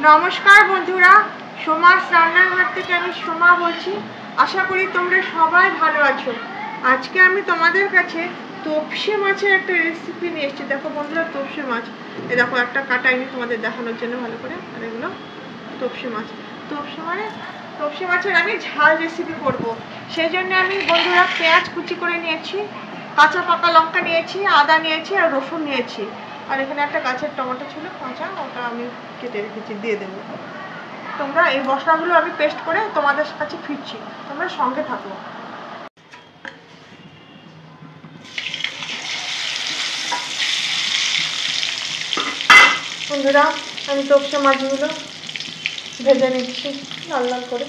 নমস্কার বন্ধুরা, সোমাস রান্নাঘর থেকে আমি সোমা বলছি। আশা করি তোমরা সবাই ভালো আছো। আজকে আমি তোমাদের কাছে তোপসে মাছের একটা রেসিপি নিয়ে এসেছি। দেখো বন্ধুরা, তোপসে মাছ, এ দেখো একটা কাটা আমি তোমাদের দেখানোর জন্য ভালো করে। আর এগুলো তোপসে মাছ। তোপসে মাছের আমি ঝাল রেসিপি করব। সেই জন্য আমি বন্ধুরা পেঁয়াজ কুচি করে নিয়েছি, কাঁচা পাকা লঙ্কা নিয়েছি, আদা নিয়েছি আর রসুন নিয়েছি। আর এখানে একটা গাছের টমেটো ছিল কাঁচা, ওটা আমি কেটে রেখেছি, দিয়ে দেবো। তোমরা এই মশলাগুলো আমি পেস্ট করে তোমাদের কাছে ফিরছি, তোমরা সঙ্গে থাকো। বন্ধুরা, আমি তোপসে মাছগুলো ভেজে নিচ্ছি লাল লাল করে।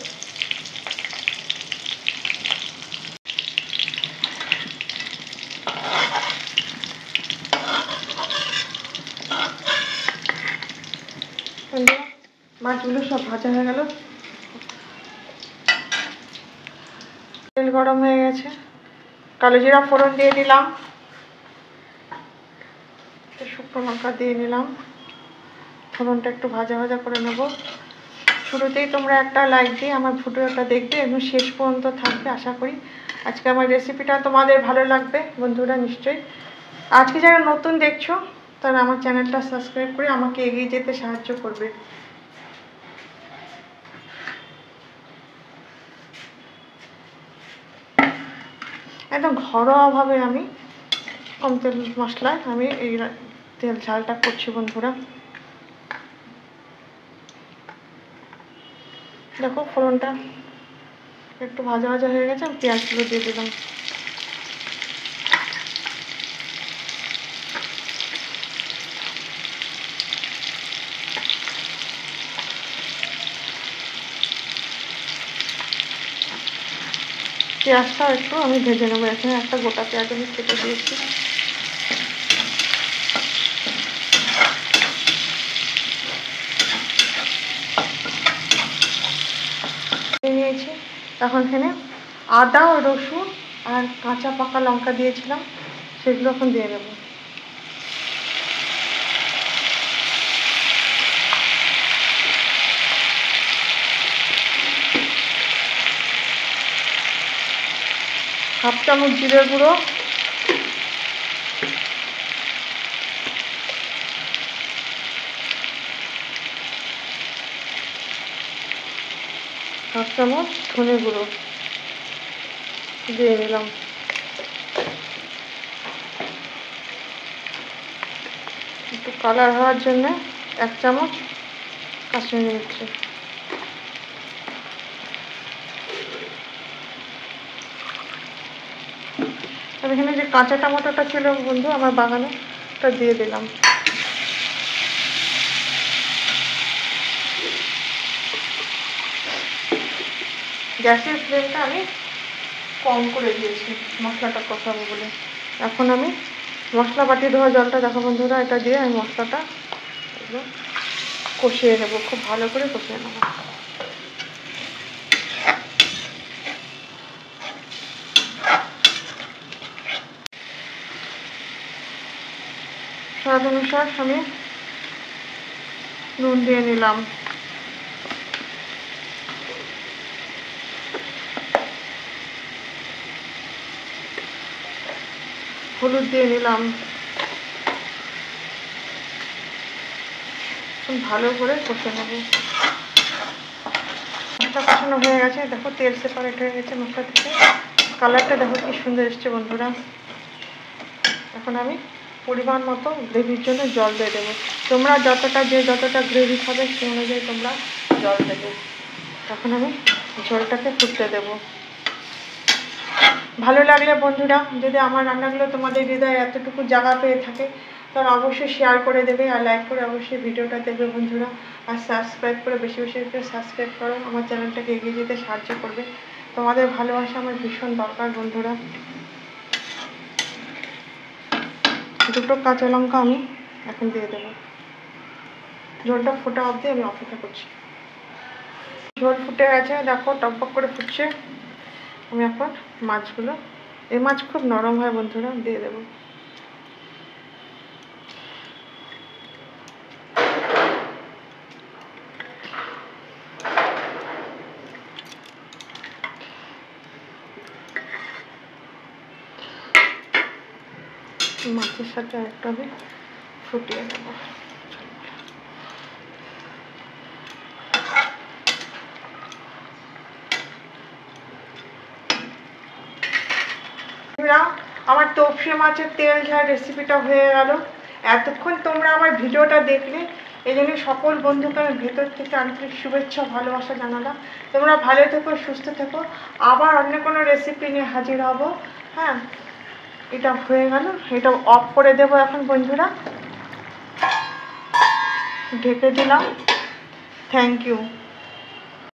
মাছগুলো সব ভাজা হয়ে গেল, তেল গরম হয়ে গেছে, কালো জিরা ফোড়ন দিয়ে দিলাম, শুকনো লঙ্কা দিয়ে নিলাম। ফোড়নটা একটু ভাজা ভাজা করে নেব। শুরুতেই তোমরা একটা লাইক দিয়ে আমার ভিডিওটা দেখবে এবং শেষ পর্যন্ত থাকবে। আশা করি আজকে আমার রেসিপিটা তোমাদের ভালো লাগবে বন্ধুরা, নিশ্চয়ই। আজকে যারা নতুন দেখছো তারা আমার চ্যানেলটা সাবস্ক্রাইব করে আমাকে এগিয়ে যেতে সাহায্য করবে। একদম ঘরোয়াভাবে আমি কম তেল মশলায় আমি এই তেল ঝালটা করছি বন্ধুরা। দেখো ফোড়নটা একটু ভাজা ভাজা হয়ে গেছে, আমি পেঁয়াজগুলো দিয়ে দিলাম। পেঁয়াজটাও একটু আমি ভেজে নেবো। এখানে একটা গোটা পেঁয়াজ আমি কেটে দিয়েছি। নিয়েছি, তখন এখানে আদা ও রসুন আর কাঁচা পাকা লঙ্কা দিয়েছিলাম, সেগুলো এখন দিয়ে দেবো। হাফ চামচ জিরে গুঁড়ো, হাফ চামচ ধনে গুঁড়ো দিয়ে নিলাম। একটু কালার হওয়ার জন্য এক চামচ কাশ্মীরি মির্চি। আর এখানে যে কাঁচা টমেটোটা ছিল বন্ধু আমার বাগানে, ওটা দিয়ে দিলাম। গ্যাসের ফ্লেমটা আমি কম করে দিয়েছি মশলাটা কষাবো বলে। এখন আমি মশলা বাটি ধোয়া জলটা, দেখো বন্ধুরা, এটা দিয়ে আমি মশলাটা কষিয়ে নেবো, খুব ভালো করে কষিয়ে নেবো। স্বাদ অনুসার আমি নুন দিয়ে নিলাম। হলুদ দিয়ে নিলাম। ভালো করে কষে নেবো। মশলা কষানো হয়ে গেছে, দেখো তেল সেপারেট হয়ে গেছে মশলা থেকে। কালারটা দেখো কি সুন্দর এসছে বন্ধুরা। এখন আমি পরিমাণ মতো গ্রেভির জন্য জল দিয়ে দেবো। তোমরা যতটা গ্রেভি খাবে সেই অনুযায়ী তোমরা জল দেবে। তখন আমি ঝোলটাকে ফুটতে দেবো। ভালো লাগলে বন্ধুরা, যদি আমার রান্নাগুলো তোমাদের হৃদয়ে এতটুকু জায়গা পেয়ে থাকে তাহলে অবশ্যই শেয়ার করে দেবে আর লাইক করে অবশ্যই ভিডিওটা দেখবে বন্ধুরা। আর সাবস্ক্রাইব করে বেশি বেশি করে সাবস্ক্রাইব করো, আমার চ্যানেলটাকে এগিয়ে যেতে সাহায্য করবে। তোমাদের ভালোবাসা আমার ভীষণ দরকার বন্ধুরা। দুটো কাঁচা লঙ্কা আমি এখন দিয়ে দেবো। ঝোলটা ফোটা অবধি আমি অপেক্ষা করছি। ঝোল ফুটে গেছে, দেখো টকবক করে ফুটছে। আমি এখন মাছগুলো, এই মাছ খুব নরম হয় বন্ধুরা, দিয়ে দেবো। মাছের সাথে একটা আমি ফুটিয়ে নেব। আমার তপসে মাছের তেল ঝাল রেসিপিটা হয়ে গেল। এতক্ষণ তোমরা আমার ভিডিওটা দেখলে, এই জন্য সকল বন্ধুকে আমি ভেতর থেকে আন্তরিক শুভেচ্ছা ভালোবাসা জানালাম। তোমরা ভালো থেকো, সুস্থ থেকো, আবার অন্য কোনো রেসিপি নিয়ে হাজির হব। হ্যাঁ, এটা হয়ে গেল, এটা অফ করে দেবো এখন বন্ধুরা, ঢেকে দিলাম। Thank you.